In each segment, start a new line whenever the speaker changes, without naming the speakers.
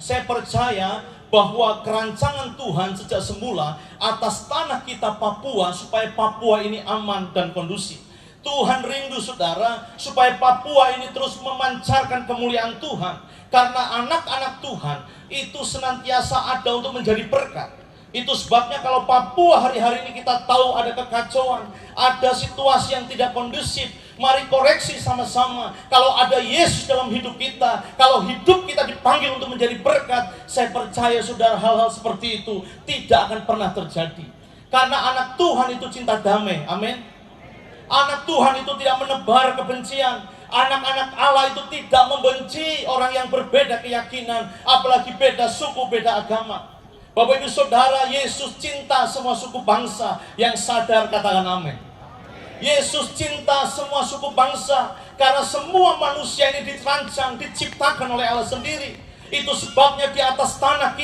Saya percaya bahwa kerancangan Tuhan sejak semula atas tanah kita Papua, supaya Papua ini aman dan kondusif. Tuhan rindu saudara supaya Papua ini terus memancarkan kemuliaan Tuhan. Karena anak-anak Tuhan itu senantiasa ada untuk menjadi berkat. Itu sebabnya kalau Papua hari-hari ini kita tahu ada kekacauan, ada situasi yang tidak kondusif, mari koreksi sama-sama. Kalau ada Yesus dalam hidup kita, kalau hidup kita dipanggil untuk menjadi berkat, saya percaya saudara hal-hal seperti itu tidak akan pernah terjadi. Karena anak Tuhan itu cinta damai, amin. Anak Tuhan itu tidak menebar kebencian. Anak-anak Allah itu tidak membenci orang yang berbeda keyakinan, apalagi beda suku, beda agama. Bapak Ibu Saudara, Yesus cinta semua suku bangsa. Yang sadar katakan amin. Yesus cinta semua suku bangsa, karena semua manusia ini dirancang, diciptakan oleh Allah sendiri. Itu sebabnya di atas tanah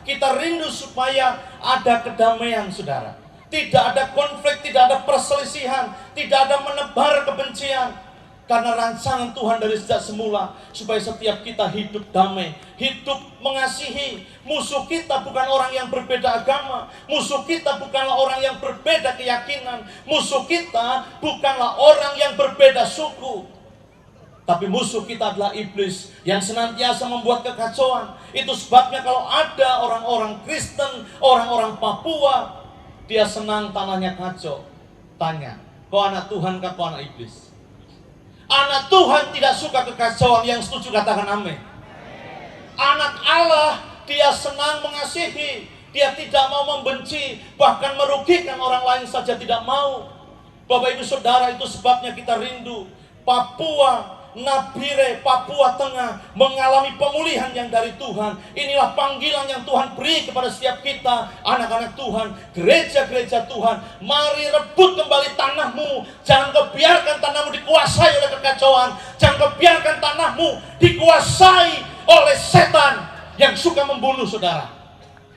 kita rindu supaya ada kedamaian saudara. Tidak ada konflik, tidak ada perselisihan, tidak ada menebar kebencian. Karena rancangan Tuhan dari sejak semula supaya setiap kita hidup damai, hidup mengasihi. Musuh kita bukan orang yang berbeda agama, musuh kita bukanlah orang yang berbeda keyakinan, musuh kita bukanlah orang yang berbeda suku, tapi musuh kita adalah iblis yang senantiasa membuat kekacauan. Itu sebabnya kalau ada orang-orang Kristen, orang-orang Papua, dia senang tanahnya kacau. Tanya, kau anak Tuhan kah kau anak iblis? Anak Tuhan tidak suka kekacauan. Yang setuju katakan amin. Anak Allah, dia senang mengasihi, dia tidak mau membenci, bahkan merugikan orang lain saja tidak mau. Bapak Ibu Saudara, itu sebabnya kita rindu Papua, Nabire, Papua Tengah mengalami pemulihan yang dari Tuhan. Inilah panggilan yang Tuhan beri kepada setiap kita, anak-anak Tuhan, gereja-gereja Tuhan. Mari rebut kembali tanahmu. Jangan kau biarkan tanahmu dikuasai oleh kekacauan. Jangan kau biarkan tanahmu dikuasai oleh setan yang suka membunuh saudara,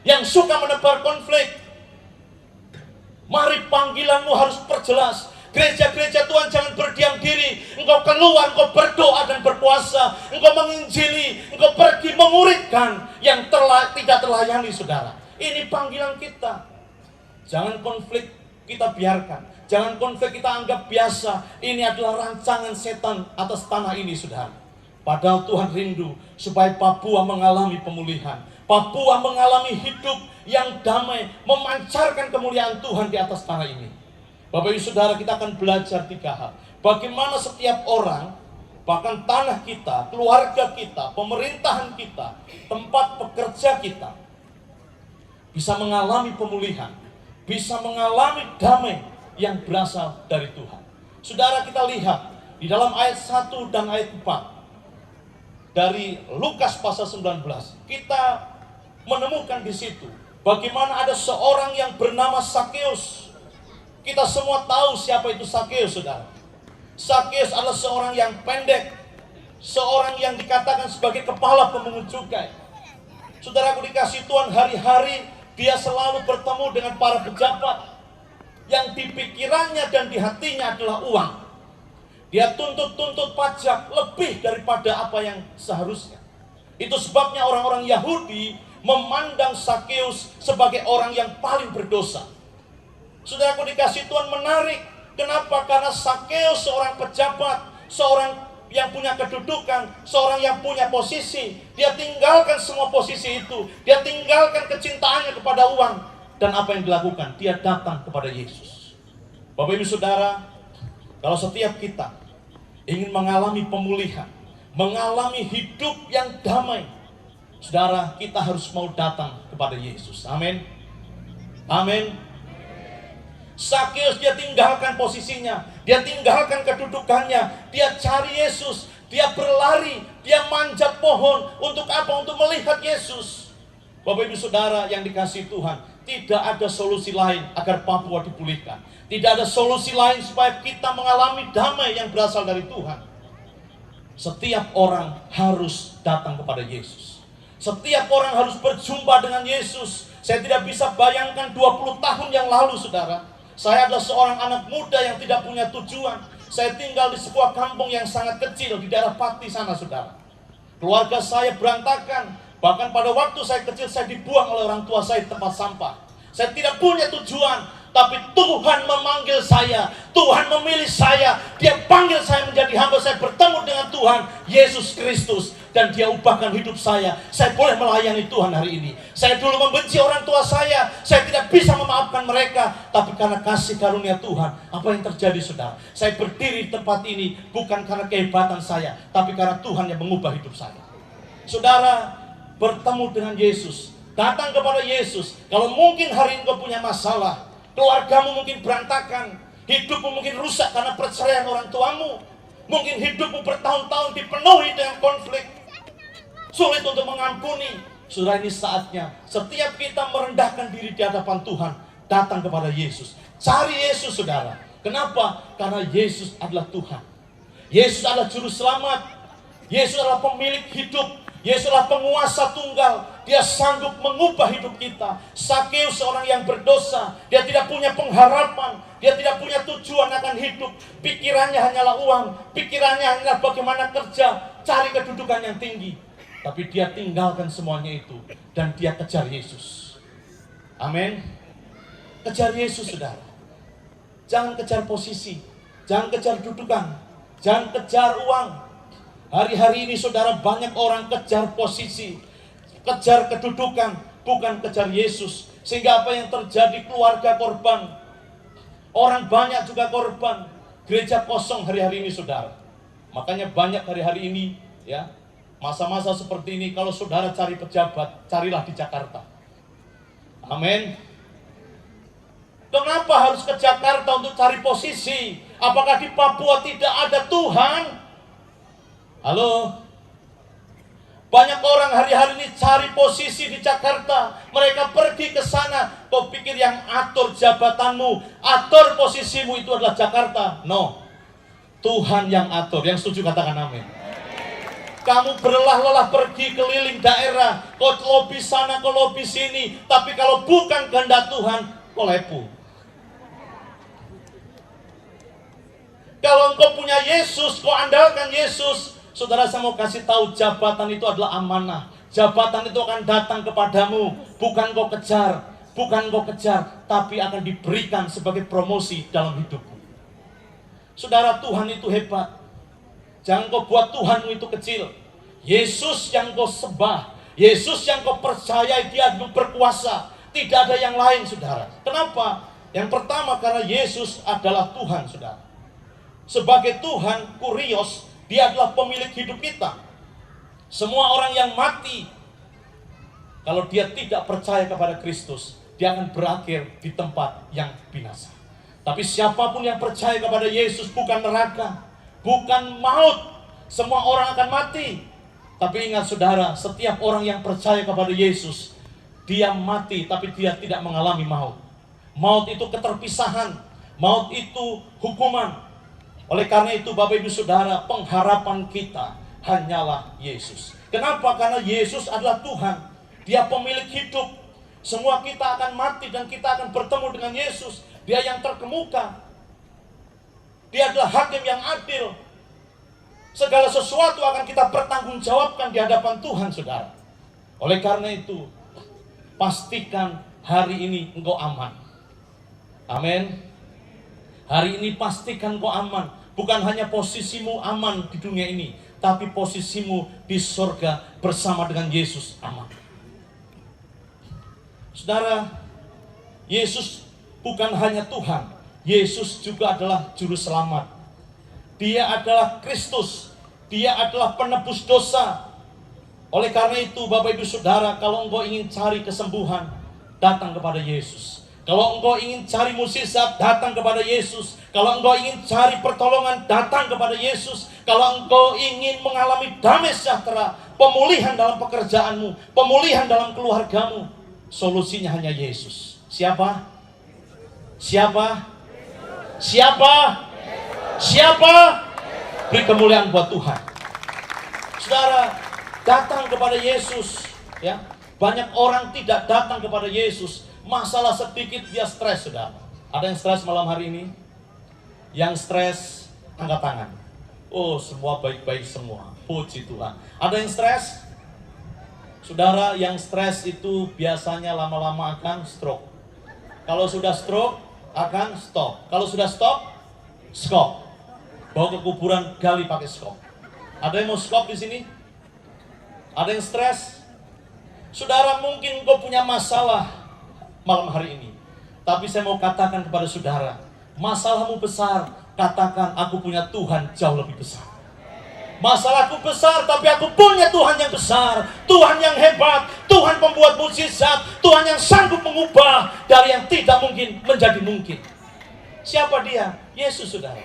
yang suka menebar konflik. Mari panggilanmu harus perjelas. Gereja-gereja Tuhan jangan berdiam diri. Engkau keluar, engkau berdoa dan berpuasa, engkau menginjili, engkau pergi memuridkan yang tidak terlayani saudara. Ini panggilan kita. Jangan konflik kita biarkan, jangan konflik kita anggap biasa. Ini adalah rancangan setan atas tanah ini saudara. Padahal Tuhan rindu supaya Papua mengalami pemulihan, Papua mengalami hidup yang damai, memancarkan kemuliaan Tuhan di atas tanah ini. Bapak Ibu Saudara, kita akan belajar 3 hal. Bagaimana setiap orang, bahkan tanah kita, keluarga kita, pemerintahan kita, tempat pekerja kita, bisa mengalami pemulihan, bisa mengalami damai yang berasal dari Tuhan. Saudara, kita lihat di dalam ayat 1 dan ayat 4 dari Lukas pasal 19, kita menemukan di situ bagaimana ada seorang yang bernama Sakeus. Kita semua tahu siapa itu Sakeus, saudara. Sakeus adalah seorang yang pendek, seorang yang dikatakan sebagai kepala pemungut cukai. Saudaraku dikasih Tuhan, hari-hari dia selalu bertemu dengan para pejabat yang di pikirannya dan di hatinya adalah uang. Dia tuntut pajak lebih daripada apa yang seharusnya. Itu sebabnya orang-orang Yahudi memandang Sakeus sebagai orang yang paling berdosa. Saudaraku dikasih Tuhan, menarik. Kenapa? Karena Sakeus seorang pejabat, seorang yang punya kedudukan, seorang yang punya posisi. Dia tinggalkan semua posisi itu. Dia tinggalkan kecintaannya kepada uang. Dan apa yang dilakukan? Dia datang kepada Yesus. Bapak Ibu Saudara, kalau setiap kita ingin mengalami pemulihan, mengalami hidup yang damai, saudara, kita harus mau datang kepada Yesus. Amin. Amin. Sakeus dia tinggalkan posisinya, dia tinggalkan kedudukannya, dia cari Yesus, dia berlari, dia manjat pohon. Untuk apa? Untuk melihat Yesus. Bapak Ibu Saudara yang dikasihi Tuhan, tidak ada solusi lain agar Papua dipulihkan. Tidak ada solusi lain supaya kita mengalami damai yang berasal dari Tuhan. Setiap orang harus datang kepada Yesus. Setiap orang harus berjumpa dengan Yesus. Saya tidak bisa bayangkan 20 tahun yang lalu, saudara. Saya adalah seorang anak muda yang tidak punya tujuan. Saya tinggal di sebuah kampung yang sangat kecil di daerah Pati sana, saudara. Keluarga saya berantakan. Bahkan pada waktu saya kecil, saya dibuang oleh orang tua saya di tempat sampah. Saya tidak punya tujuan, tapi Tuhan memanggil saya, Tuhan memilih saya, Dia panggil saya menjadi hamba. Saya bertemu dengan Tuhan Yesus Kristus, dan Dia ubahkan hidup saya. Saya boleh melayani Tuhan hari ini. Saya dulu membenci orang tua saya tidak bisa memaafkan mereka, tapi karena kasih karunia Tuhan, apa yang terjadi saudara? Saya berdiri di tempat ini bukan karena kehebatan saya, tapi karena Tuhan yang mengubah hidup saya. Saudara, bertemu dengan Yesus, datang kepada Yesus. Kalau mungkin hari ini kau punya masalah, keluargamu mungkin berantakan, hidupmu mungkin rusak karena perceraian orang tuamu, mungkin hidupmu bertahun-tahun dipenuhi dengan konflik, sulit untuk mengampuni. Saudara, ini saatnya setiap kita merendahkan diri di hadapan Tuhan, datang kepada Yesus. Cari Yesus saudara. Kenapa? Karena Yesus adalah Tuhan. Yesus adalah juru selamat. Yesus adalah pemilik hidup. Yesus adalah penguasa tunggal. Dia sanggup mengubah hidup kita. Sakeus seorang yang berdosa, dia tidak punya pengharapan, dia tidak punya tujuan akan hidup. Pikirannya hanyalah uang, pikirannya hanyalah bagaimana kerja, cari kedudukan yang tinggi. Tapi dia tinggalkan semuanya itu dan dia kejar Yesus. Amin. Kejar Yesus saudara. Jangan kejar posisi, jangan kejar dudukan, jangan kejar uang. Hari-hari ini saudara, banyak orang kejar posisi, kejar kedudukan, bukan kejar Yesus. Sehingga apa yang terjadi? Keluarga korban, orang banyak juga korban, gereja kosong hari-hari ini saudara. Makanya banyak hari-hari ini ya, masa-masa seperti ini, kalau saudara cari pejabat, carilah di Jakarta. Amin. Kenapa harus ke Jakarta untuk cari posisi? Apakah di Papua tidak ada Tuhan? Halo, banyak orang hari-hari ini cari posisi di Jakarta. Mereka pergi ke sana. Kau pikir yang atur jabatanmu, atur posisimu itu adalah Jakarta? No, Tuhan yang atur. Yang setuju katakan amin. Kamu berlelah-lelah pergi keliling daerah, kau lobi sana, kau lobi sini, tapi kalau bukan kehendak Tuhan, kau lepu. Kalau engkau punya Yesus, kau andalkan Yesus. Saudara, saya mau kasih tahu, jabatan itu adalah amanah. Jabatan itu akan datang kepadamu, bukan kau kejar, tapi akan diberikan sebagai promosi dalam hidupmu. Saudara, Tuhan itu hebat. Jangan kau buat Tuhanmu itu kecil. Yesus yang kau sembah, Yesus yang kau percaya, Dia berkuasa. Tidak ada yang lain saudara. Kenapa? Yang pertama, karena Yesus adalah Tuhan saudara. Sebagai Tuhan, Kurios, Dia adalah pemilik hidup kita. Semua orang yang mati, kalau dia tidak percaya kepada Kristus, dia akan berakhir di tempat yang binasa. Tapi siapapun yang percaya kepada Yesus, bukan neraka, bukan maut. Semua orang akan mati. Tapi ingat saudara, setiap orang yang percaya kepada Yesus, dia mati tapi dia tidak mengalami maut. Maut itu keterpisahan, maut itu hukuman. Oleh karena itu Bapak Ibu Saudara, pengharapan kita hanyalah Yesus. Kenapa? Karena Yesus adalah Tuhan. Dia pemilik hidup. Semua kita akan mati dan kita akan bertemu dengan Yesus. Dia yang terkemuka. Dia adalah hakim yang adil. Segala sesuatu akan kita pertanggungjawabkan di hadapan Tuhan saudara. Oleh karena itu, pastikan hari ini engkau aman. Amin. Hari ini pastikan kau aman. Bukan hanya posisimu aman di dunia ini, tapi posisimu di surga bersama dengan Yesus aman. Saudara, Yesus bukan hanya Tuhan, Yesus juga adalah juru selamat. Dia adalah Kristus, Dia adalah penebus dosa. Oleh karena itu Bapak Ibu Saudara, kalau engkau ingin cari kesembuhan, datang kepada Yesus. Kalau engkau ingin cari mukjizat, datang kepada Yesus. Kalau engkau ingin cari pertolongan, datang kepada Yesus. Kalau engkau ingin mengalami damai sejahtera, pemulihan dalam pekerjaanmu, pemulihan dalam keluargamu, solusinya hanya Yesus. Siapa? Siapa? Siapa? Siapa? Beri kemuliaan buat Tuhan. Saudara, datang kepada Yesus. Ya, banyak orang tidak datang kepada Yesus. Masalah sedikit dia stres, saudara. Ada yang stres malam hari ini? Yang stres, angkat tangan. Oh, semua baik-baik semua. Puji Tuhan. Ada yang stres? Saudara, yang stres itu biasanya lama-lama akan stroke. Kalau sudah stroke akan stop. Kalau sudah stop, skop. Bawa ke kuburan, gali pakai skop. Ada yang mau skop di sini? Ada yang stres? Saudara, mungkin engkau punya masalah malam hari ini. Tapi saya mau katakan kepada saudara, masalahmu besar, katakan aku punya Tuhan jauh lebih besar. Masalahku besar, tapi aku punya Tuhan yang besar, Tuhan yang hebat, Tuhan pembuat mukjizat, Tuhan yang sanggup mengubah dari yang tidak mungkin menjadi mungkin. Siapa dia? Yesus, saudara.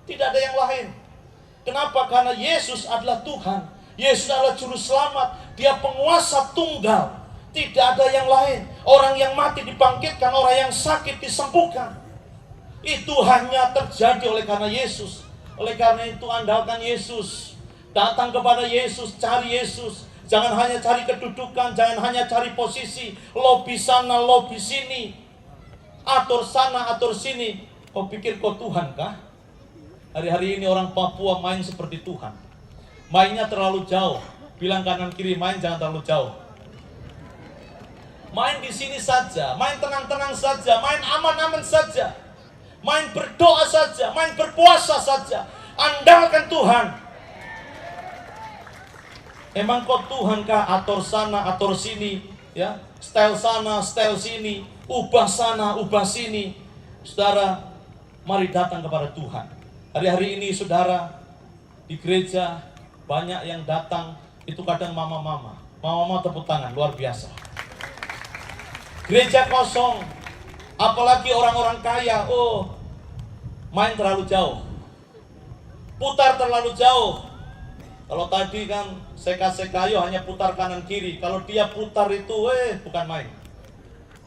Tidak ada yang lain. Kenapa? Karena Yesus adalah Tuhan. Yesus adalah juru selamat. Dia penguasa tunggal. Tidak ada yang lain. Orang yang mati dibangkitkan, orang yang sakit disembuhkan. Itu hanya terjadi oleh karena Yesus. Oleh karena itu andalkan Yesus. Datang kepada Yesus, cari Yesus. Jangan hanya cari kedudukan, jangan hanya cari posisi. Lobi sana, lobi sini. Atur sana, atur sini. Kau pikir kau Tuhan kah? Hari-hari ini orang Papua main seperti Tuhan. Mainnya terlalu jauh. Bilang kanan kiri, main jangan terlalu jauh. Main di sini saja, main tenang-tenang saja, main aman-aman saja. Main berdoa saja, main berpuasa saja. Andalkan Tuhan. Emang kau Tuhan kah? Atur sana, atur sini, ya. Style sana, style sini, ubah sana, ubah sini. Saudara, mari datang kepada Tuhan. Hari-hari ini saudara, di gereja banyak yang datang, itu kadang mama-mama. Mama-mama tepuk tangan, luar biasa. Gereja kosong. Apalagi orang-orang kaya, main terlalu jauh, putar terlalu jauh. Kalau tadi kan seka-sekayo hanya putar kanan kiri. Kalau dia putar itu, bukan main.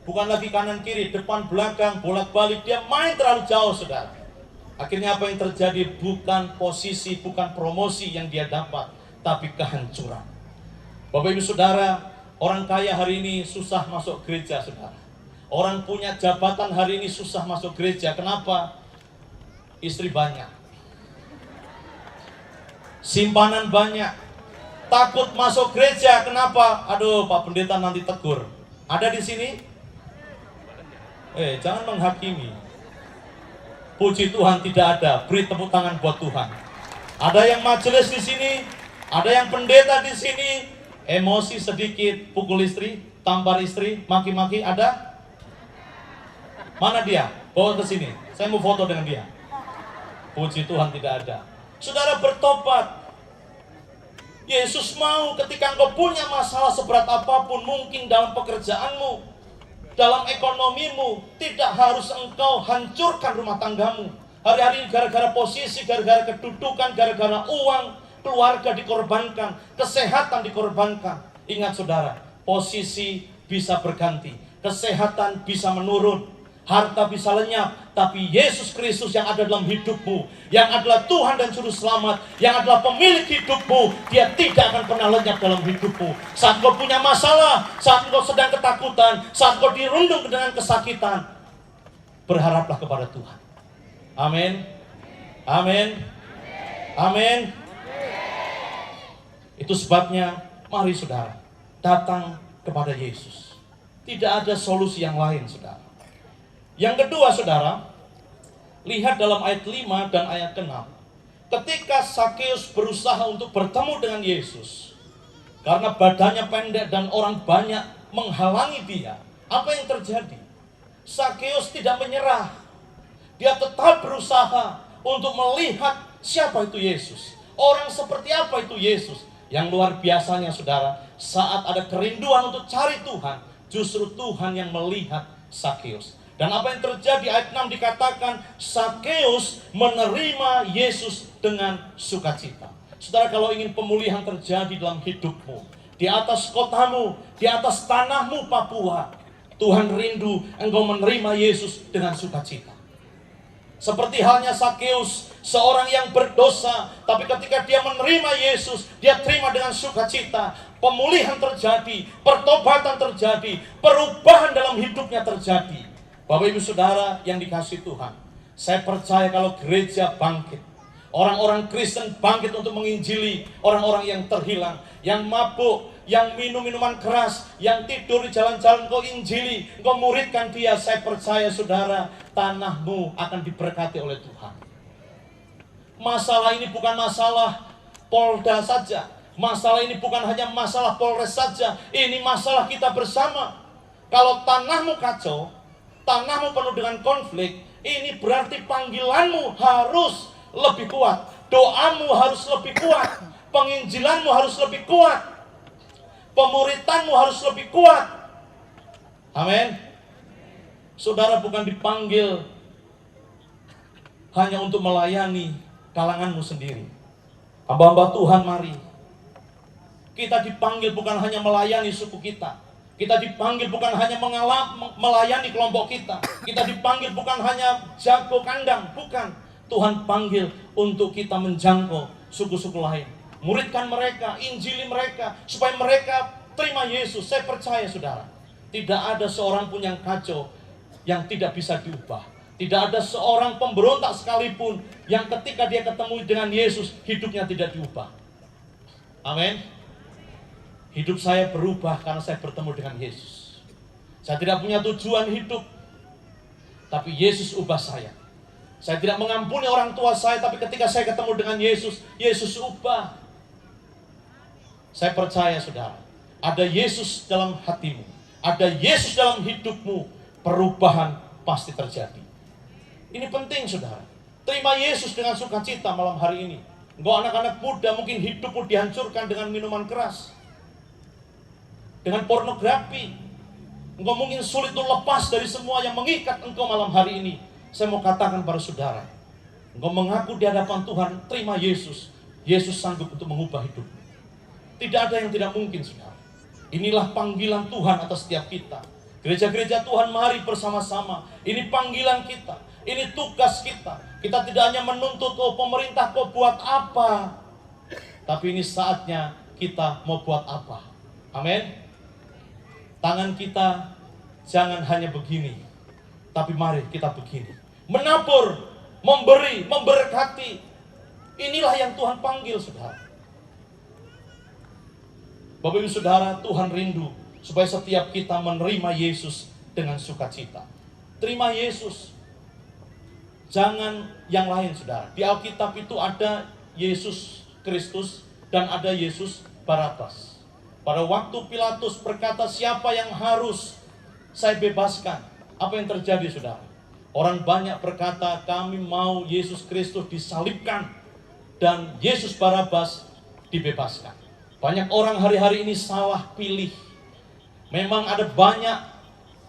Bukan lagi kanan kiri, depan belakang, bolak-balik. Dia main terlalu jauh, saudara. Akhirnya apa yang terjadi? Bukan posisi, bukan promosi yang dia dapat, tapi kehancuran. Bapak ibu saudara, orang kaya hari ini susah masuk gereja, saudara. Orang punya jabatan hari ini susah masuk gereja. Kenapa? Istri banyak, simpanan banyak, takut masuk gereja. Kenapa? Aduh, Pak Pendeta nanti tegur. Ada di sini? Jangan menghakimi. Puji Tuhan tidak ada. Beri tepuk tangan buat Tuhan. Ada yang majelis di sini, ada yang pendeta di sini. Emosi sedikit, pukul istri, tampar istri, maki-maki. Ada? Mana dia? Bawa ke sini. Saya mau foto dengan dia. Puji Tuhan tidak ada. Saudara, bertobat. Yesus mau ketika engkau punya masalah seberat apapun, mungkin dalam pekerjaanmu, dalam ekonomimu, tidak harus engkau hancurkan rumah tanggamu. Hari-hari gara-gara posisi, gara-gara kedudukan, gara-gara uang, keluarga dikorbankan, kesehatan dikorbankan. Ingat saudara, posisi bisa berganti, kesehatan bisa menurun, harta bisa lenyap, tapi Yesus Kristus yang ada dalam hidupmu, yang adalah Tuhan dan Juru Selamat, yang adalah pemilik hidupmu, Dia tidak akan pernah lenyap dalam hidupmu. Saat kau punya masalah, saat kau sedang ketakutan, saat kau dirundung dengan kesakitan, berharaplah kepada Tuhan. Amin. Amin. Amin. Itu sebabnya, mari saudara, datang kepada Yesus. Tidak ada solusi yang lain, saudara. Yang kedua, saudara, lihat dalam ayat 5 dan ayat 6. Ketika Sakeus berusaha untuk bertemu dengan Yesus, karena badannya pendek dan orang banyak menghalangi dia, apa yang terjadi? Sakeus tidak menyerah. Dia tetap berusaha untuk melihat siapa itu Yesus. Orang seperti apa itu Yesus? Yang luar biasanya, saudara, saat ada kerinduan untuk cari Tuhan, justru Tuhan yang melihat Sakeus. Dan apa yang terjadi? Ayat 6 dikatakan Sakeus menerima Yesus dengan sukacita. Saudara, kalau ingin pemulihan terjadi dalam hidupmu, di atas kotamu, di atas tanahmu Papua, Tuhan rindu engkau menerima Yesus dengan sukacita. Seperti halnya Sakeus, seorang yang berdosa, tapi ketika dia menerima Yesus, dia terima dengan sukacita. Pemulihan terjadi, pertobatan terjadi, perubahan dalam hidupnya terjadi. Bapak ibu saudara yang dikasihi Tuhan, saya percaya kalau gereja bangkit, orang-orang Kristen bangkit untuk menginjili orang-orang yang terhilang, yang mabuk, yang minum minuman keras, yang tidur di jalan-jalan, engkau injili, engkau muridkan dia. Saya percaya saudara, tanahmu akan diberkati oleh Tuhan. Masalah ini bukan masalah Polda saja. Masalah ini bukan hanya masalah Polres saja. Ini masalah kita bersama. Kalau tanahmu kacau, tanahmu penuh dengan konflik, ini berarti panggilanmu harus lebih kuat. Doamu harus lebih kuat. Penginjilanmu harus lebih kuat. Pemuritanmu harus lebih kuat. Amin. Saudara bukan dipanggil hanya untuk melayani kalanganmu sendiri. Hamba-hamba Tuhan, mari. Kita dipanggil bukan hanya melayani suku kita. Kita dipanggil bukan hanya melayani kelompok kita. Kita dipanggil bukan hanya jago kandang, bukan. Tuhan panggil untuk kita menjangkau suku-suku lain. Muridkan mereka, injili mereka, supaya mereka terima Yesus. Saya percaya saudara, tidak ada seorang pun yang kacau yang tidak bisa diubah. Tidak ada seorang pemberontak sekalipun yang ketika dia ketemu dengan Yesus, hidupnya tidak diubah. Amin. Hidup saya berubah karena saya bertemu dengan Yesus. Saya tidak punya tujuan hidup, tapi Yesus ubah saya. Saya tidak mengampuni orang tua saya, tapi ketika saya ketemu dengan Yesus, Yesus ubah. Saya percaya saudara, ada Yesus dalam hatimu, ada Yesus dalam hidupmu, perubahan pasti terjadi. Ini penting saudara. Terima Yesus dengan sukacita malam hari ini. Engkau anak-anak muda, mungkin hidupmu dihancurkan dengan minuman keras, dengan pornografi. Engkau mungkin sulit untuk lepas dari semua yang mengikat engkau malam hari ini. Saya mau katakan pada saudara, engkau mengaku di hadapan Tuhan, terima Yesus. Yesus sanggup untuk mengubah hidupmu. Tidak ada yang tidak mungkin saudara. Inilah panggilan Tuhan atas setiap kita. Gereja-gereja Tuhan, mari bersama-sama. Ini panggilan kita, ini tugas kita. Kita tidak hanya menuntut, oh pemerintah kau buat apa, tapi ini saatnya kita mau buat apa. Amin. Tangan kita jangan hanya begini, tapi mari kita begini. Menabur, memberi, memberkati. Inilah yang Tuhan panggil saudara. Bapak Ibu Saudara, Tuhan rindu supaya setiap kita menerima Yesus dengan sukacita. Terima Yesus. Jangan yang lain saudara. Di Alkitab itu ada Yesus Kristus dan ada Yesus Barabas. Pada waktu Pilatus berkata, siapa yang harus saya bebaskan? Apa yang terjadi saudara? Orang banyak berkata, kami mau Yesus Kristus disalibkan dan Yesus Barabas dibebaskan. Banyak orang hari-hari ini salah pilih. Memang ada banyak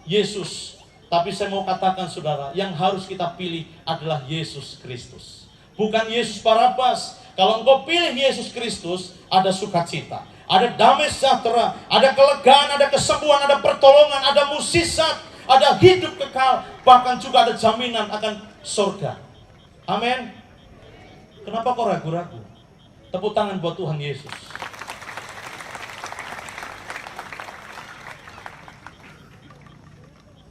Yesus, tapi saya mau katakan saudara, yang harus kita pilih adalah Yesus Kristus, bukan Yesus Barabas. Kalau engkau pilih Yesus Kristus, ada sukacita, ada damai sejahtera, ada kelegaan, ada kesembuhan, ada pertolongan, ada mukjizat, ada hidup kekal, bahkan juga ada jaminan akan surga. Amin. Kenapa kau ragu-ragu? Tepuk tangan buat Tuhan Yesus.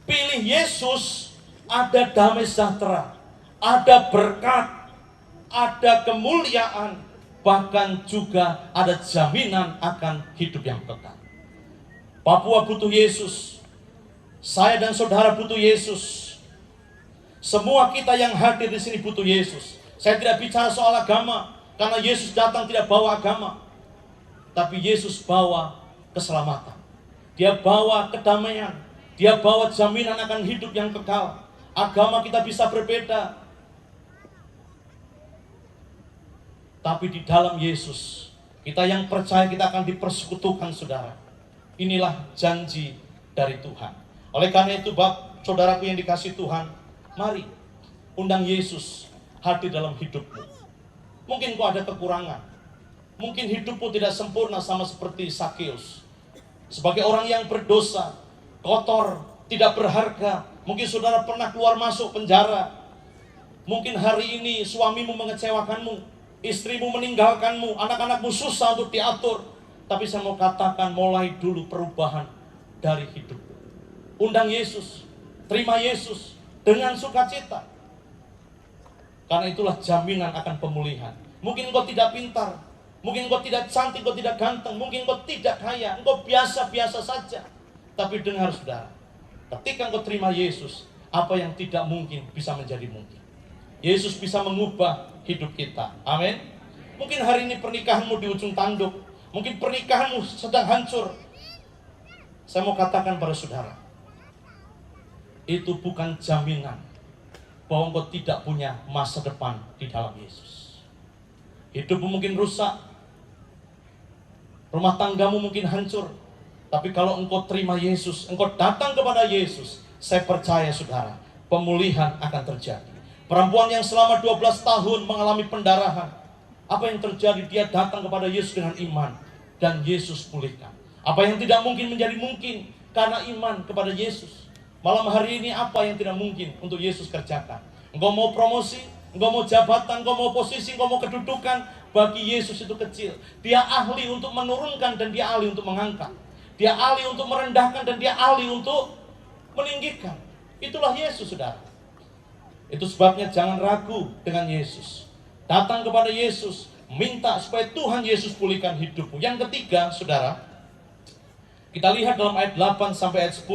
Pilih Yesus, ada damai sejahtera, ada berkat, ada kemuliaan, bahkan juga ada jaminan akan hidup yang kekal. Papua butuh Yesus, saya dan saudara butuh Yesus, semua kita yang hadir di sini butuh Yesus. Saya tidak bicara soal agama, karena Yesus datang tidak bawa agama, tapi Yesus bawa keselamatan, Dia bawa kedamaian, Dia bawa jaminan akan hidup yang kekal. Agama kita bisa berbeda, tapi di dalam Yesus, kita yang percaya kita akan dipersekutukan saudara. Inilah janji dari Tuhan. Oleh karena itu, saudaraku yang dikasihi Tuhan, mari undang Yesus hadir dalam hidupmu. Mungkin kau ada kekurangan, mungkin hidupmu tidak sempurna sama seperti Sakeus. Sebagai orang yang berdosa, kotor, tidak berharga. Mungkin saudara pernah keluar masuk penjara. Mungkin hari ini suamimu mengecewakanmu, istrimu meninggalkanmu, anak-anakmu susah untuk diatur. Tapi saya mau katakan, mulai dulu perubahan dari hidup. Undang Yesus, terima Yesus dengan sukacita. Karena itulah jaminan akan pemulihan. Mungkin engkau tidak pintar, Mungkin engkau tidak cantik, engkau tidak ganteng, mungkin engkau tidak kaya, engkau biasa-biasa saja. Tapi dengar saudara, ketika engkau terima Yesus, apa yang tidak mungkin bisa menjadi mungkin. Yesus bisa mengubah hidup kita. Amin. Mungkin hari ini pernikahanmu di ujung tanduk, mungkin pernikahanmu sedang hancur. Saya mau katakan pada saudara, itu bukan jaminan bahwa engkau tidak punya masa depan di dalam Yesus. Hidupmu mungkin rusak, rumah tanggamu mungkin hancur, tapi kalau engkau terima Yesus, engkau datang kepada Yesus, saya percaya saudara, pemulihan akan terjadi. Perempuan yang selama 12 tahun mengalami pendarahan, apa yang terjadi? Dia datang kepada Yesus dengan iman, dan Yesus pulihkan. Apa yang tidak mungkin menjadi mungkin karena iman kepada Yesus. Malam hari ini apa yang tidak mungkin untuk Yesus kerjakan? Engkau mau promosi, engkau mau jabatan, engkau mau posisi, engkau mau kedudukan, bagi Yesus itu kecil. Dia ahli untuk menurunkan dan dia ahli untuk mengangkat. Dia ahli untuk merendahkan dan dia ahli untuk meninggikan. Itulah Yesus, saudara. Itu sebabnya jangan ragu dengan Yesus. Datang kepada Yesus, minta supaya Tuhan Yesus pulihkan hidupmu. Yang ketiga, saudara, kita lihat dalam ayat 8 sampai ayat 10.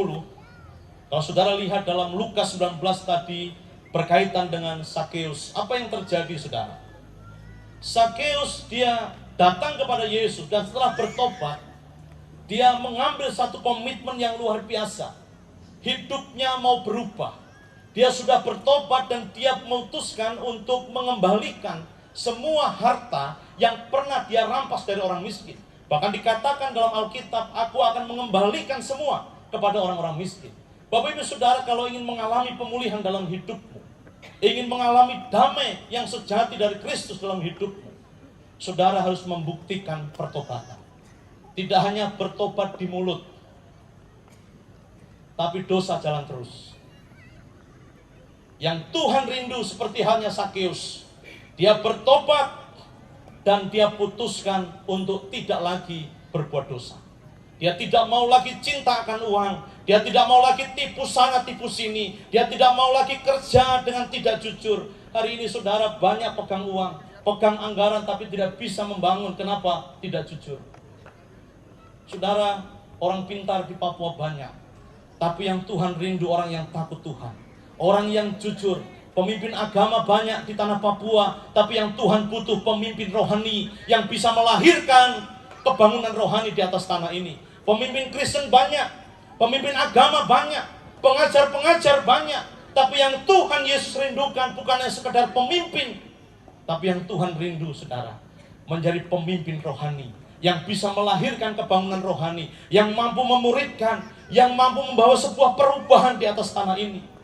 Kalau saudara lihat dalam Lukas 19 tadi berkaitan dengan Sakeus, apa yang terjadi, saudara? Sakeus dia datang kepada Yesus dan setelah bertobat, dia mengambil satu komitmen yang luar biasa. Hidupnya mau berubah. Dia sudah bertobat dan dia memutuskan untuk mengembalikan semua harta yang pernah dia rampas dari orang miskin. Bahkan dikatakan dalam Alkitab, aku akan mengembalikan semua kepada orang-orang miskin. Bapak Ibu Saudara, kalau ingin mengalami pemulihan dalam hidupmu, ingin mengalami damai yang sejati dari Kristus dalam hidupmu, saudara harus membuktikan pertobatan. Tidak hanya bertobat di mulut, tapi dosa jalan terus. Yang Tuhan rindu seperti halnya Sakeus, dia bertobat dan dia putuskan untuk tidak lagi berbuat dosa. Dia tidak mau lagi cinta akan uang, dia tidak mau lagi tipu sana tipu sini, dia tidak mau lagi kerja dengan tidak jujur. Hari ini saudara banyak pegang uang, pegang anggaran tapi tidak bisa membangun. Kenapa? Tidak jujur. Saudara, orang pintar di Papua banyak, tapi yang Tuhan rindu orang yang takut Tuhan, orang yang jujur. Pemimpin agama banyak di tanah Papua, tapi yang Tuhan butuh pemimpin rohani yang bisa melahirkan kebangunan rohani di atas tanah ini. Pemimpin Kristen banyak, pemimpin agama banyak, pengajar-pengajar banyak, tapi yang Tuhan Yesus rindukan bukan hanya sekedar pemimpin, tapi yang Tuhan rindu, saudara, menjadi pemimpin rohani yang bisa melahirkan kebangunan rohani, yang mampu memuridkan, yang mampu membawa sebuah perubahan di atas tanah ini.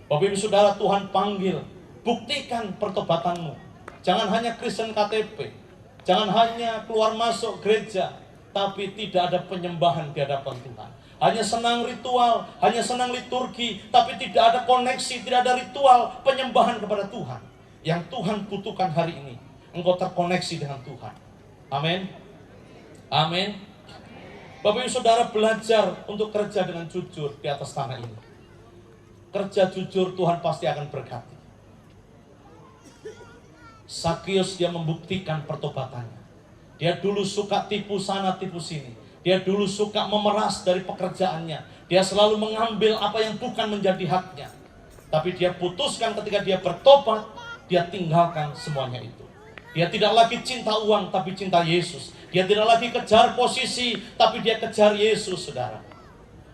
Bapak Ibu Saudara, Tuhan panggil, buktikan pertobatanmu. Jangan hanya Kristen KTP, jangan hanya keluar masuk gereja, tapi tidak ada penyembahan di hadapan Tuhan. Hanya senang ritual, hanya senang liturgi, tapi tidak ada koneksi, tidak ada ritual penyembahan kepada Tuhan. Yang Tuhan butuhkan hari ini, engkau terkoneksi dengan Tuhan. Amin. Amin. Bapak Ibu Saudara, belajar untuk kerja dengan jujur di atas tanah ini. Kerja jujur, Tuhan pasti akan berkati. Sakeus dia membuktikan pertobatannya. Dia dulu suka tipu sana tipu sini. Dia dulu suka memeras dari pekerjaannya. Dia selalu mengambil apa yang bukan menjadi haknya. Tapi dia putuskan ketika dia bertobat, dia tinggalkan semuanya itu. Dia tidak lagi cinta uang, tapi cinta Yesus. Dia tidak lagi kejar posisi, tapi dia kejar Yesus, saudara.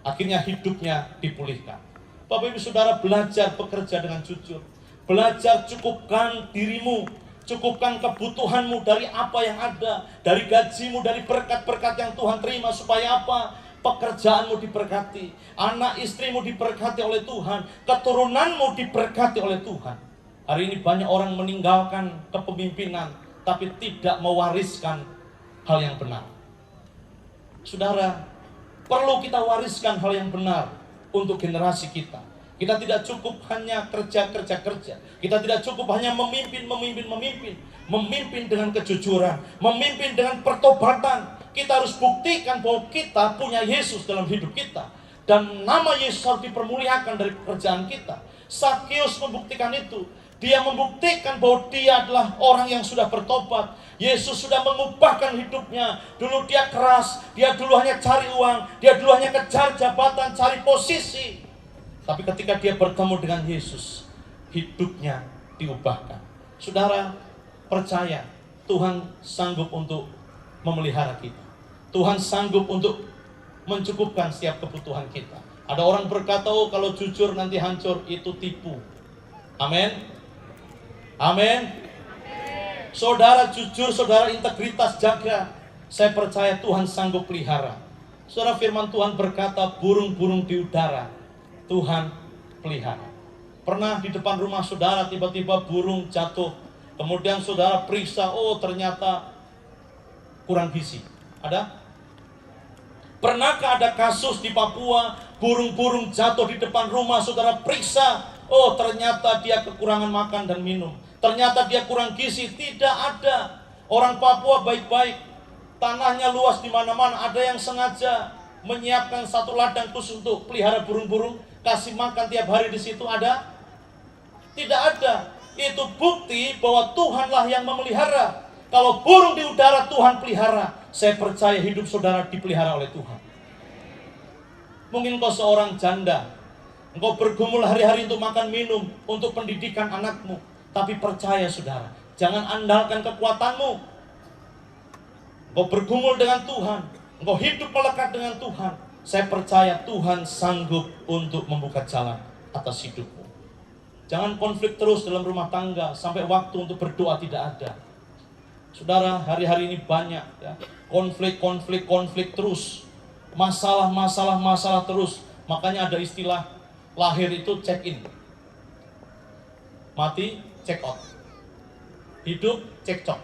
Akhirnya hidupnya dipulihkan. Bapak Ibu Saudara, belajar bekerja dengan jujur. Belajar cukupkan dirimu, cukupkan kebutuhanmu dari apa yang ada, dari gajimu, dari berkat-berkat yang Tuhan terima. Supaya apa? Pekerjaanmu diberkati, anak istrimu diberkati oleh Tuhan, keturunanmu diberkati oleh Tuhan. Hari ini banyak orang meninggalkan kepemimpinan, tapi tidak mewariskan hal yang benar. Saudara, perlu kita wariskan hal yang benar untuk generasi kita. Kita tidak cukup hanya kerja. Kita tidak cukup hanya memimpin dengan kejujuran, memimpin dengan pertobatan. Kita harus buktikan bahwa kita punya Yesus dalam hidup kita, dan nama Yesus harus dipermuliakan dari pekerjaan kita. Sakeus membuktikan itu. Dia membuktikan bahwa dia adalah orang yang sudah bertobat. Yesus sudah mengubahkan hidupnya. Dulu dia keras, dia dulu hanya cari uang, dia dulu hanya kejar jabatan, cari posisi. Tapi ketika dia bertemu dengan Yesus, hidupnya diubahkan. Saudara, percaya Tuhan sanggup untuk memelihara kita. Tuhan sanggup untuk mencukupkan setiap kebutuhan kita. Ada orang berkata, oh kalau jujur nanti hancur, itu tipu. Amin. Amin. Saudara jujur, saudara integritas jaga. Saya percaya Tuhan sanggup pelihara. Saudara, firman Tuhan berkata, burung-burung di udara Tuhan pelihara. Pernah di depan rumah saudara tiba-tiba burung jatuh, kemudian saudara periksa, oh ternyata kurang gizi. Ada? Pernahkah ada kasus di Papua, burung-burung jatuh di depan rumah, saudara periksa, oh ternyata dia kekurangan makan dan minum, ternyata dia kurang gizi? Tidak ada. Orang Papua baik-baik, tanahnya luas di mana-mana. Ada yang sengaja menyiapkan satu ladang khusus untuk pelihara burung-burung, kasih makan tiap hari di situ. Ada? Tidak ada. Itu bukti bahwa Tuhanlah yang memelihara. Kalau burung di udara Tuhan pelihara, saya percaya hidup saudara dipelihara oleh Tuhan. Mungkin kau seorang janda, engkau bergumul hari-hari untuk makan minum, untuk pendidikan anakmu. Tapi percaya saudara, jangan andalkan kekuatanmu. Engkau bergumul dengan Tuhan, engkau hidup melekat dengan Tuhan. Saya percaya Tuhan sanggup untuk membuka jalan atas hidupmu. Jangan konflik terus dalam rumah tangga, sampai waktu untuk berdoa tidak ada. Saudara, hari-hari ini banyak ya, konflik terus, masalah terus. Makanya ada istilah lahir itu check in, mati check out, hidup cekcok,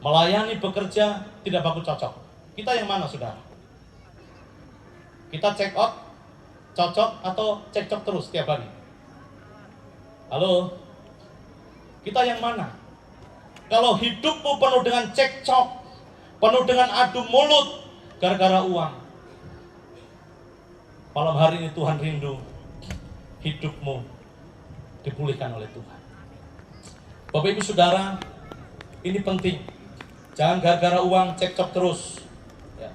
melayani bekerja tidak baku cocok. Kita yang mana saudara? Kita check out, cocok, atau cekcok terus tiap hari? Halo? Kita yang mana? Kalau hidupmu penuh dengan cekcok, penuh dengan adu mulut gara-gara uang, malam hari ini Tuhan rindu hidupmu dipulihkan oleh Tuhan. Bapak Ibu Saudara, ini penting. Jangan gara-gara uang cekcok terus ya.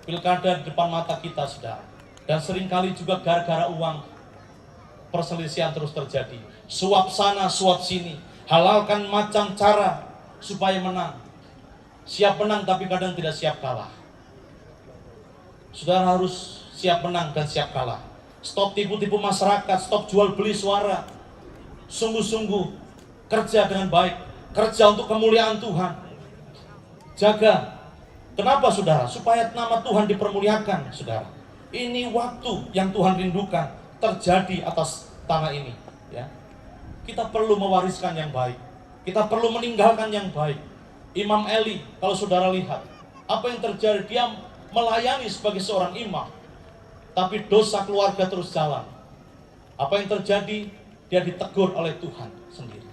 Pilkada di depan mata kita saudara. Dan seringkali juga gara-gara uang perselisihan terus terjadi. Suap sana, suap sini. Halalkan macam cara supaya menang. Siap menang tapi kadang tidak siap kalah. Saudara harus siap menang dan siap kalah. Stop tipu-tipu masyarakat, stop jual beli suara. Sungguh-sungguh kerja dengan baik, kerja untuk kemuliaan Tuhan. Jaga. Kenapa saudara? Supaya nama Tuhan dipermuliakan saudara. Ini waktu yang Tuhan rindukan terjadi atas tanah ini ya. Kita perlu mewariskan yang baik. Kita perlu meninggalkan yang baik. Imam Eli, kalau saudara lihat apa yang terjadi, dia melayani sebagai seorang imam, tapi dosa keluarga terus jalan. Apa yang terjadi? Dia ditegur oleh Tuhan sendiri.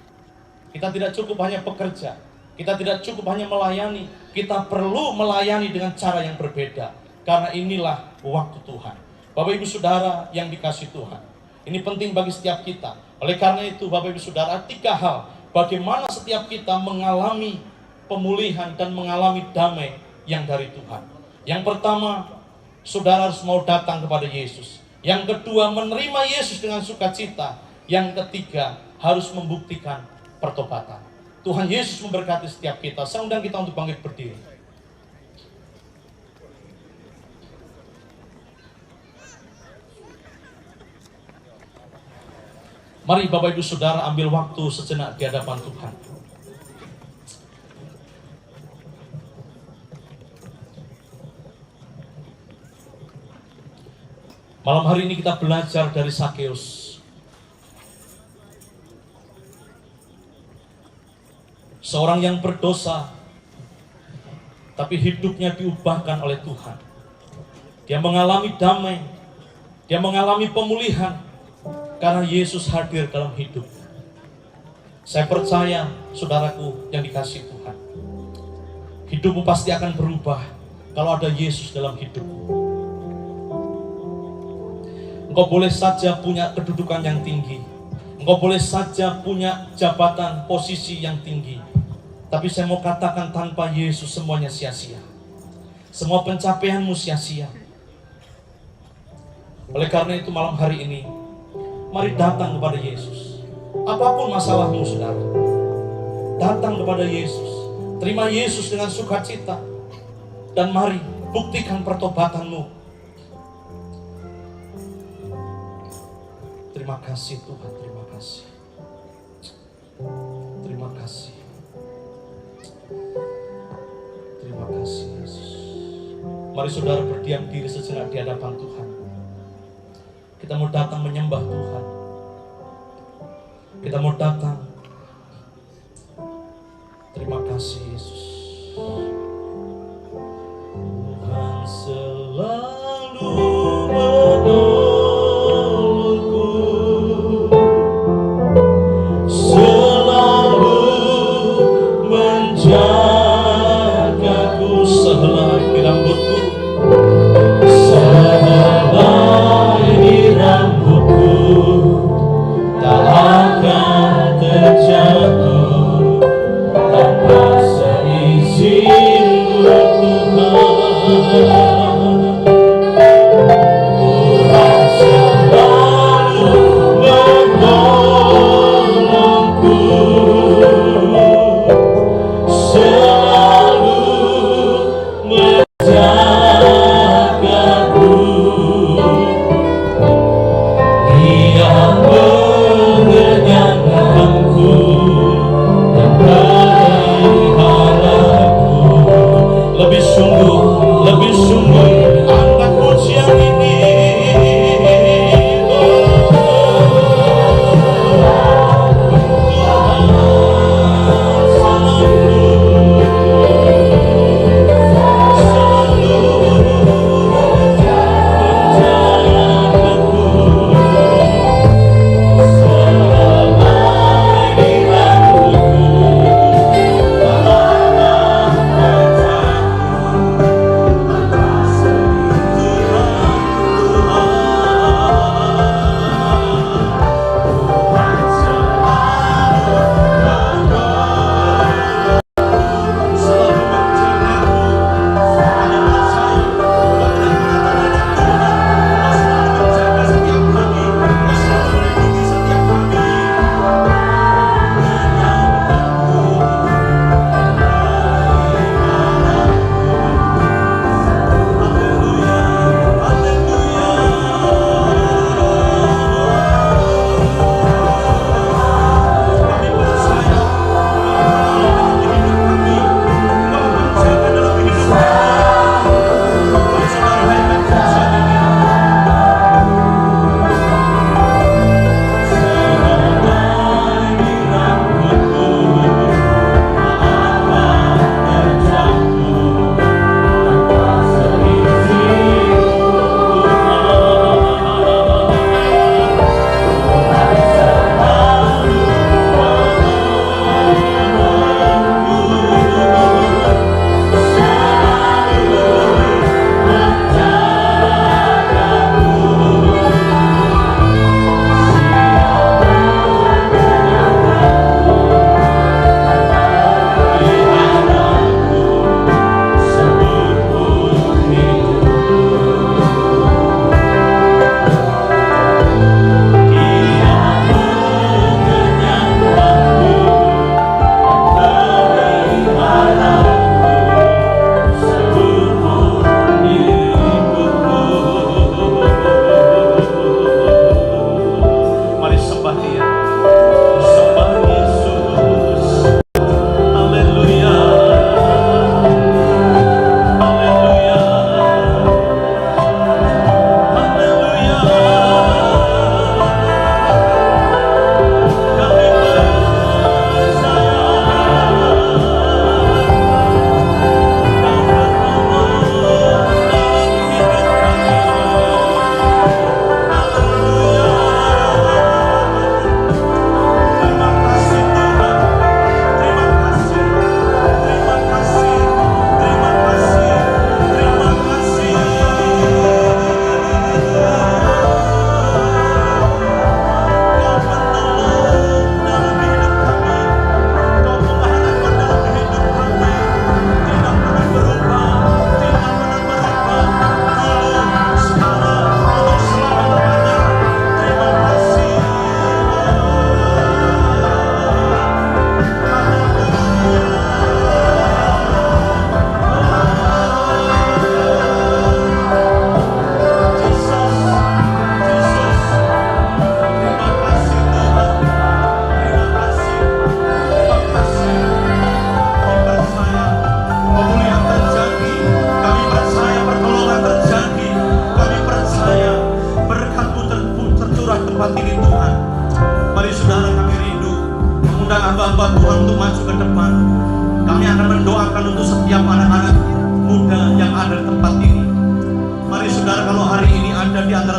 Kita tidak cukup hanya bekerja, kita tidak cukup hanya melayani, kita perlu melayani dengan cara yang berbeda. Karena inilah waktu Tuhan. Bapak Ibu Saudara yang dikasihi Tuhan, ini penting bagi setiap kita. Oleh karena itu Bapak Ibu Saudara, 3 hal bagaimana setiap kita mengalami pemulihan dan mengalami damai yang dari Tuhan. Yang pertama, saudara harus mau datang kepada Yesus. Yang kedua, menerima Yesus dengan sukacita. Yang ketiga, harus membuktikan pertobatan. Tuhan Yesus memberkati setiap kita. Saya undang kita untuk bangkit berdiri. Mari Bapak Ibu Saudara ambil waktu sejenak di hadapan Tuhan. Malam hari ini kita belajar dari Sakeus. Seorang yang berdosa, tapi hidupnya diubahkan oleh Tuhan. Dia mengalami damai, dia mengalami pemulihan, karena Yesus hadir dalam hidup. Saya percaya, saudaraku yang dikasihi Tuhan, hidupmu pasti akan berubah kalau ada Yesus dalam hidupmu. Engkau boleh saja punya kedudukan yang tinggi, engkau boleh saja punya jabatan, posisi yang tinggi. Tapi saya mau katakan, tanpa Yesus semuanya sia-sia. Semua pencapaianmu sia-sia. Oleh karena itu malam hari ini, mari datang kepada Yesus. Apapun masalahmu, saudara, datang kepada Yesus. Terima Yesus dengan sukacita. Dan mari buktikan pertobatanmu. Terima kasih Tuhan, terima kasih. Terima kasih. Terima kasih Yesus. Mari saudara berdiam diri sejenak di hadapan Tuhan. Kita mau datang menyembah Tuhan. Kita mau datang. Terima kasih Yesus. Tuhan selalu menolongku, selalu menjagaku. Sehelai rambutku, sehelai rambutku tak akan terjatuh tanpa seizin-Mu Tuhan. Tuhan selalu menolongku, selalu menjagaku. Dia mengenyangkanku dan peliharaku. Lebih sungguh angkat pujian ini.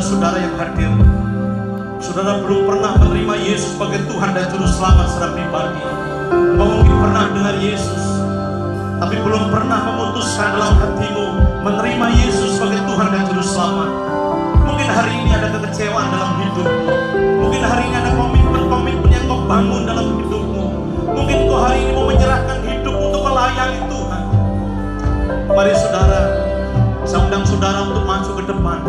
saudara-saudara yang hadir, saudara belum pernah menerima Yesus sebagai Tuhan dan Juru Selamat secara pribadi. Engkau mungkin pernah dengar Yesus, tapi belum pernah memutuskan dalam hatimu menerima Yesus sebagai Tuhan dan Juru Selamat. Mungkin hari ini ada kekecewaan dalam hidupmu. Mungkin hari ini ada komitmen-komitmen yang kau bangun dalam hidupmu. Mungkin kau hari ini mau menyerahkan hidup untuk melayani Tuhan. Mari saudara, saya undang saudara untuk maju ke depan.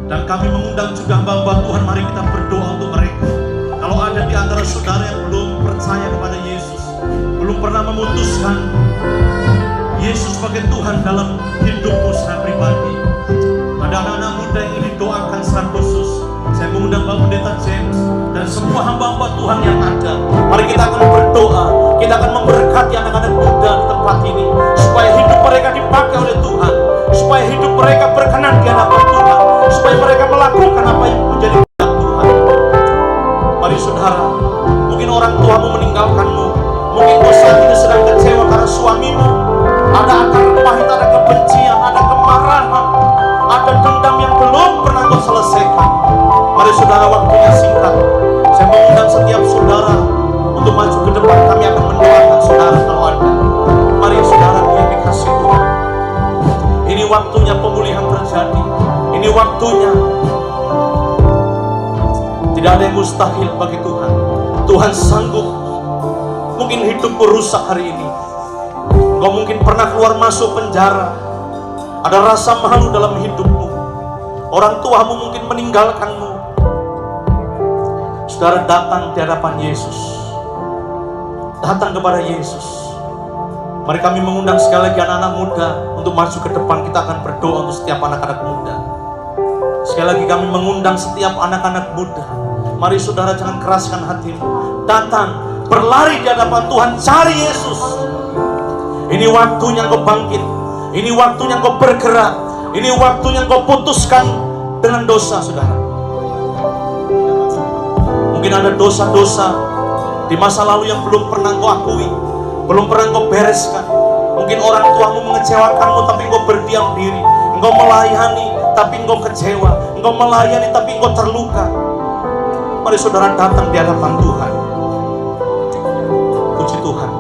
Dan kami mengundang juga hamba-hamba Tuhan, mari kita berdoa untuk mereka. Kalau ada di antara saudara yang belum percaya kepada Yesus, belum pernah memutuskan Yesus sebagai Tuhan dalam hidupmu secara pribadi, ada anak-anak muda yang ingin didoakan secara khusus, saya mengundang Bapak Pendeta James dan semua hamba-hamba Tuhan yang ada. Mari kita akan berdoa, kita akan memberkati anak-anak muda di tempat ini, supaya hidup mereka dipakai oleh Tuhan, supaya hidup mereka berkenan di hadapan Tuhan, supaya mereka melakukan apa yang menjadi kehendak Tuhan. Mari saudara, mungkin orang tuamu meninggalkanmu, mungkin kau saat ini sedang kecewa karena suamimu, ada akar pahit, ada kebencian, ada kemarahan, ada dendam yang belum pernah kau selesaikan. Mari saudara, waktunya singkat. Saya mengundang setiap saudara untuk maju ke depan. Kami akan mendoakan saudara kalau ada. Mari saudara yang dikasih Tuhan, ini waktunya pemulihan terjadi. Ini waktunya. Tidak ada yang mustahil bagi Tuhan. Tuhan sanggup. Mungkin hidupmu rusak hari ini. Kau mungkin pernah keluar masuk penjara. Ada rasa malu dalam hidupmu. Orang tuamu mungkin meninggalkanmu. Saudara, datang di hadapan Yesus. Datang kepada Yesus. Mari kami mengundang sekali lagi anak-anak muda untuk masuk ke depan. Kita akan berdoa untuk setiap anak-anak muda. Sekali lagi kami mengundang setiap anak-anak muda. Mari saudara, jangan keraskan hatimu. Datang, berlari di hadapan Tuhan, cari Yesus. Ini waktunya kau bangkit. Ini waktunya kau bergerak. Ini waktunya kau putuskan dengan dosa, saudara. Mungkin ada dosa-dosa di masa lalu yang belum pernah kau akui, belum pernah kau bereskan. Mungkin orang tuamu mengecewakanmu, tapi engkau berdiam diri. Engkau melayani, tapi engkau kecewa. Engkau melayani, tapi engkau terluka. Mari saudara datang di hadapan Tuhan. Puji Tuhan.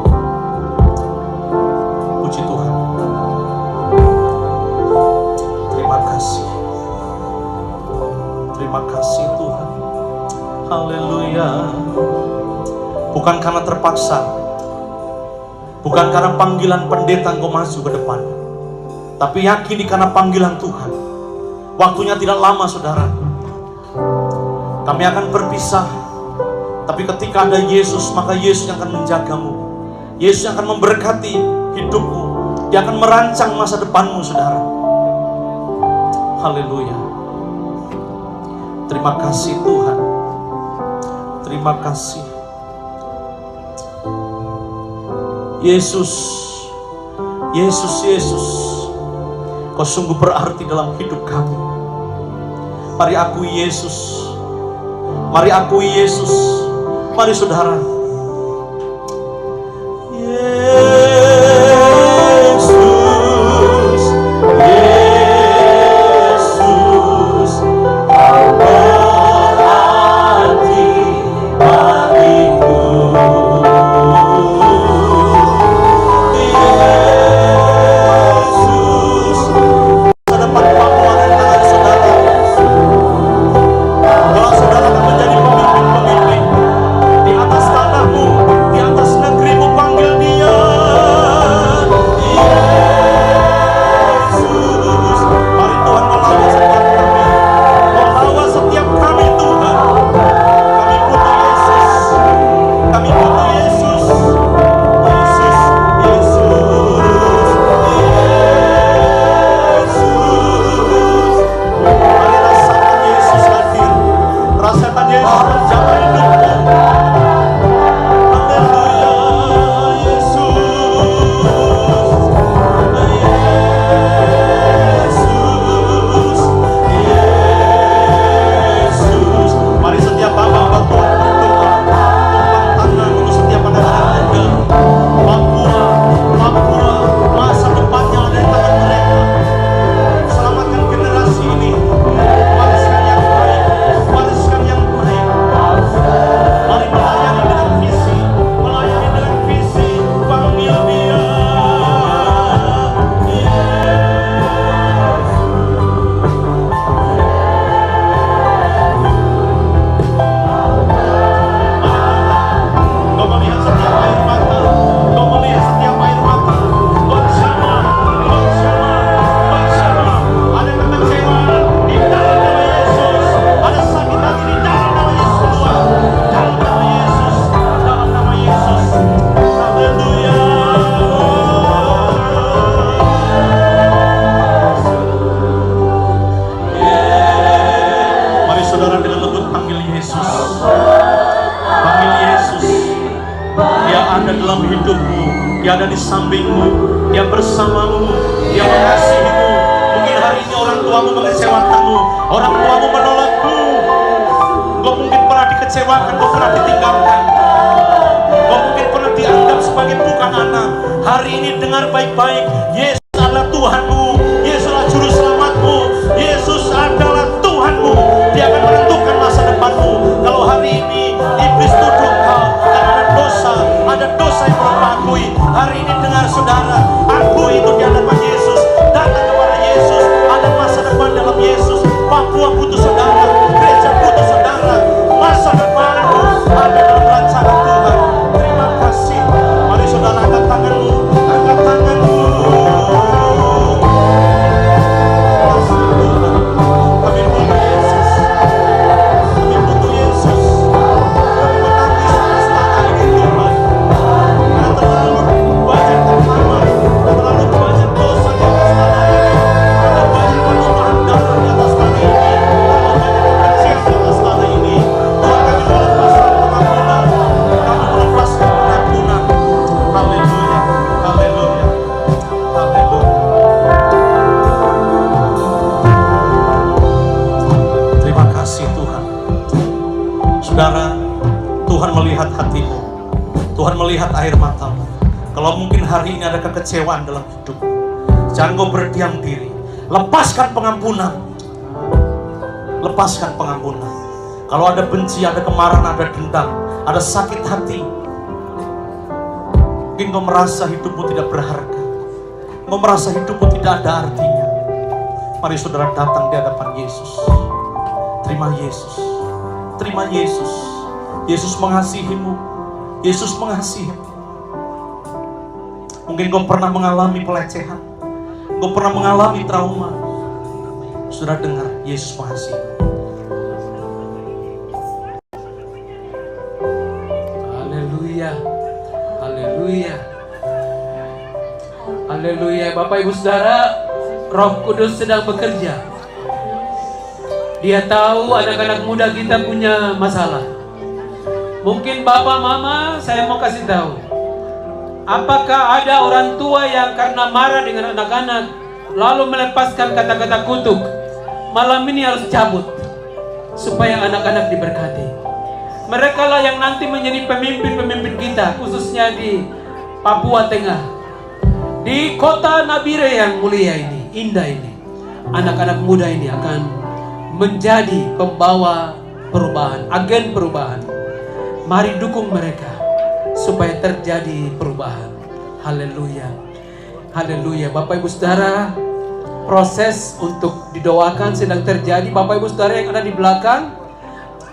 Puji Tuhan. Terima kasih. Terima kasih Tuhan. Haleluya. Bukan karena terpaksa, bukan karena panggilan pendeta engkau maju ke depan, tapi yakini karena panggilan Tuhan. Waktunya tidak lama, saudara. Kami akan berpisah, tapi ketika ada Yesus, maka Yesus yang akan menjagamu. Yesus yang akan memberkati hidupmu. Dia akan merancang masa depanmu, saudara. Haleluya. Terima kasih Tuhan. Terima kasih Yesus. Yesus, Yesus, Kau sungguh berarti dalam hidup kami. Mari akui Yesus. Mari akui Yesus. Mari saudara. Yesus, Yesus, Kau berarti bagiku. Yesus, dapat panggilan tangan saudara. Kalau saudara akan menjadi pemimpin-pemimpin di atas tanah sampingmu, Dia bersamamu, Dia mengasihimu. Mungkin hari ini orang tuamu mengecewakanmu, orang tuamu menolakmu. Kau mungkin pernah dikecewakan, kau pernah ditinggalkan, kau mungkin pernah dianggap sebagai bukan anak. Hari ini dengar baik-baik, Yesus adalah Tuhanmu, Yesus adalah Juru Selamatmu, Yesus adalah Tuhanmu. Dia akan menentukan masa depanmu. Kalau hari ini iblis tuduh kau karena ada dosa yang belum akui, hari ini dengar saudara, akui itu di hadapan Yesus, datang kepada Yesus, ada masa depan dalam Yesus. Papua butuh saudara, gereja butuh saudara, masa depanmu ada dalam rancangan Tuhan. Terima kasih. Mari saudara angkat tanganmu, angkat tanganmu. Kami butuh Yesus, kami butuh Yesus. Kami menangis atas tanah ini Tuhan, karena terlalu banyak terlamar, terlalu banyak dosa di atas tanah ini, terlalu banyak penumpahan darah di atas tanah ini, terlalu banyak kebencian di atas tanah ini. Tuhan, kami melepaskan pengampunan, kami melepaskan pengampunan. Haleluya, haleluya, haleluya. Terima kasih Tuhan. Saudara, Tuhan melihat hatimu, Tuhan melihat air matamu. Kalau mungkin hari ini ada kekecewaan dalam hidup, jangan kau berdiam diri. Lepaskan pengampunan, lepaskan pengampunan. Kalau ada benci, ada kemarahan, ada dendam, ada sakit hati, mungkin kau merasa hidupmu tidak berharga, kau merasa hidupmu tidak ada artinya. Mari saudara datang di hadapan Yesus. Terima Yesus, terima Yesus. Yesus mengasihimu, Yesus mengasihimu. Mungkin kau pernah mengalami pelecehan, kau pernah mengalami trauma. Sudah dengar, Yesus mengasihimu.
Haleluya, haleluya, haleluya. Bapak Ibu Saudara, Roh Kudus sedang bekerja. Dia tahu anak-anak muda kita punya masalah. Mungkin Bapak Mama, saya mau kasih tahu, apakah ada orang tua yang karena marah dengan anak-anak lalu melepaskan kata-kata kutuk? Malam ini harus cabut supaya anak-anak diberkati. Mereka lah yang nanti menjadi pemimpin-pemimpin kita, khususnya di Papua Tengah, di kota Nabire yang mulia ini, indah ini. Anak-anak muda ini akan menjadi pembawa perubahan, agen perubahan. Mari dukung mereka supaya terjadi perubahan. Haleluya, haleluya. Bapak Ibu Saudara, proses untuk didoakan sedang terjadi. Bapak Ibu Saudara yang ada di belakang,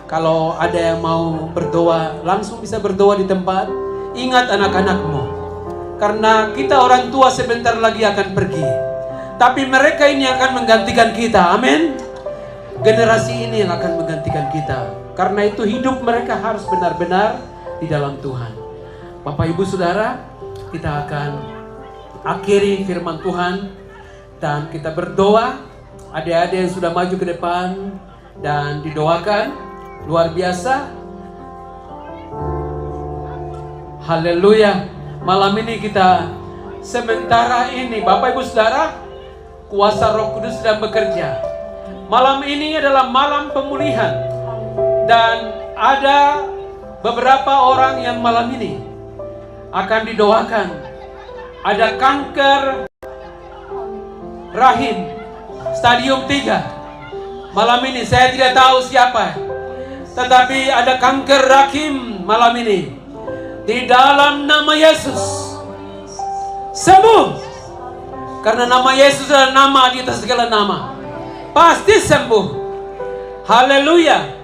kalau ada yang mau berdoa, langsung bisa berdoa di tempat. Ingat anak-anakmu, karena kita orang tua sebentar lagi akan pergi, tapi mereka ini akan menggantikan kita. Amin. Generasi ini yang akan menggantikan kita. Karena itu hidup mereka harus benar-benar di dalam Tuhan. Bapak Ibu Saudara, kita akan akhiri firman Tuhan dan kita berdoa. Adik-adik yang sudah maju ke depan dan didoakan. Luar biasa. Haleluya. Malam ini kita sementara ini, Bapak Ibu Saudara, kuasa Roh Kudus sedang bekerja. Malam ini adalah malam pemulihan. Dan ada beberapa orang yang malam ini akan didoakan. Ada kanker rahim stadium 3. Malam ini saya tidak tahu siapa, tetapi ada kanker rahim malam ini. Di dalam nama Yesus sembuh. Karena nama Yesus adalah nama di atas segala nama. Pasti sembuh. Haleluya.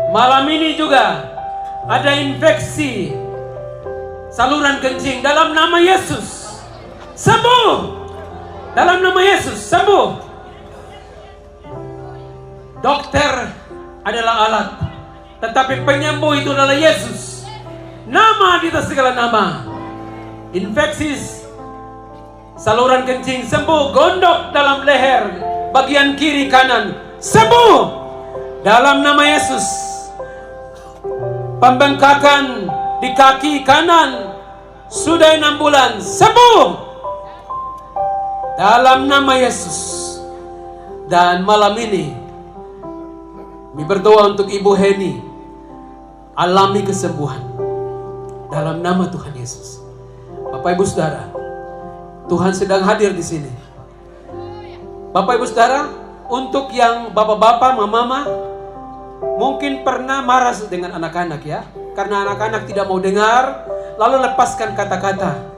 Malam ini juga ada infeksi saluran kencing, dalam nama Yesus sembuh. Dalam nama Yesus sembuh. Dokter adalah alat, tetapi penyembuh itu adalah Yesus. Nama di atas segala nama. Infeksi saluran kencing sembuh. Gondok dalam leher bagian kiri kanan sembuh dalam nama Yesus. Pembengkakan di kaki kanan Sudah 6 bulan, sembuh dalam nama Yesus. Dan malam ini kami berdoa untuk Ibu Heni, alami kesembuhan dalam nama Tuhan Yesus. Bapak Ibu Saudara, Tuhan sedang hadir di sini. Bapak Ibu Saudara, untuk yang bapak-bapak, mama-mama, mungkin pernah marah dengan anak-anak ya, karena anak-anak tidak mau dengar, lalu lepaskan kata-kata.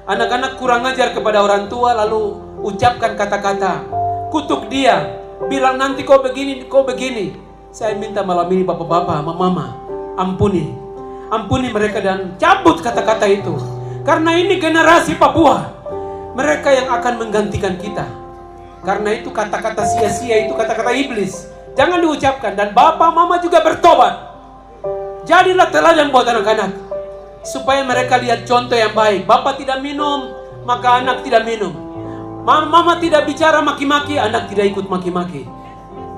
Anak-anak kurang ajar kepada orang tua, lalu ucapkan kata-kata, kutuk dia, bilang nanti kau begini, kau begini. Saya minta malam ini bapak-bapak, mama-mama, ampuni mereka dan cabut kata-kata itu. Karena ini generasi Papua, mereka yang akan menggantikan kita. Karena itu kata-kata sia-sia itu kata-kata iblis, jangan diucapkan. Dan bapak mama juga bertobat. Jadilah teladan buat anak-anak, supaya mereka lihat contoh yang baik. Bapak tidak minum, maka anak tidak minum. Mama tidak bicara maki-maki, anak tidak ikut maki-maki.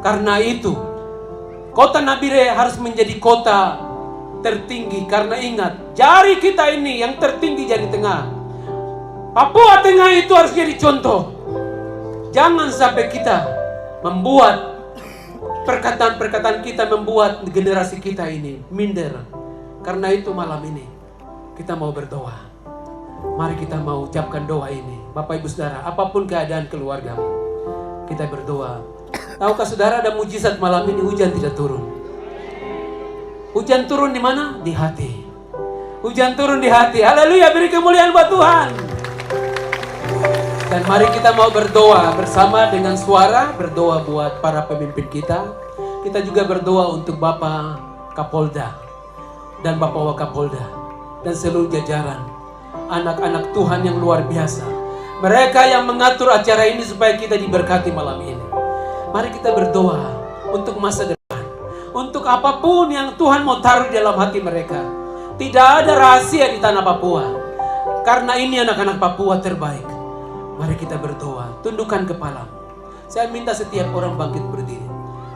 Karena itu kota Nabire harus menjadi kota tertinggi. Karena ingat, jari kita ini yang tertinggi jari tengah. Papua Tengah itu harus jadi contoh. Jangan sampai kita membuat perkataan-perkataan kita membuat generasi kita ini minder. Karena itu malam ini kita mau berdoa. Mari kita mau ucapkan doa ini. Bapak Ibu Saudara, apapun keadaan keluargamu, kita berdoa. Tahukah saudara, ada mujizat malam ini, hujan tidak turun. Hujan turun di mana? Di hati. Hujan turun di hati. Haleluya, beri kemuliaan buat Tuhan. Dan mari kita mau berdoa bersama dengan suara, berdoa buat para pemimpin kita. Kita juga berdoa untuk Bapak Kapolda dan Bapak Wakapolda dan seluruh jajaran, anak-anak Tuhan yang luar biasa. Mereka yang mengatur acara ini supaya kita diberkati malam ini. Mari kita berdoa untuk masa depan, untuk apapun yang Tuhan mau taruh di dalam hati mereka. Tidak ada rahasia di tanah Papua, karena ini anak-anak Papua terbaik. Mari kita berdoa, tundukkan kepalamu. Saya minta setiap orang bangkit berdiri,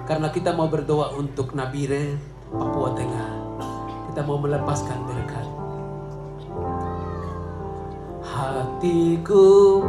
karena kita mau berdoa untuk Nabire, Papua Tengah. Kita mau melepaskan berkat. Hatiku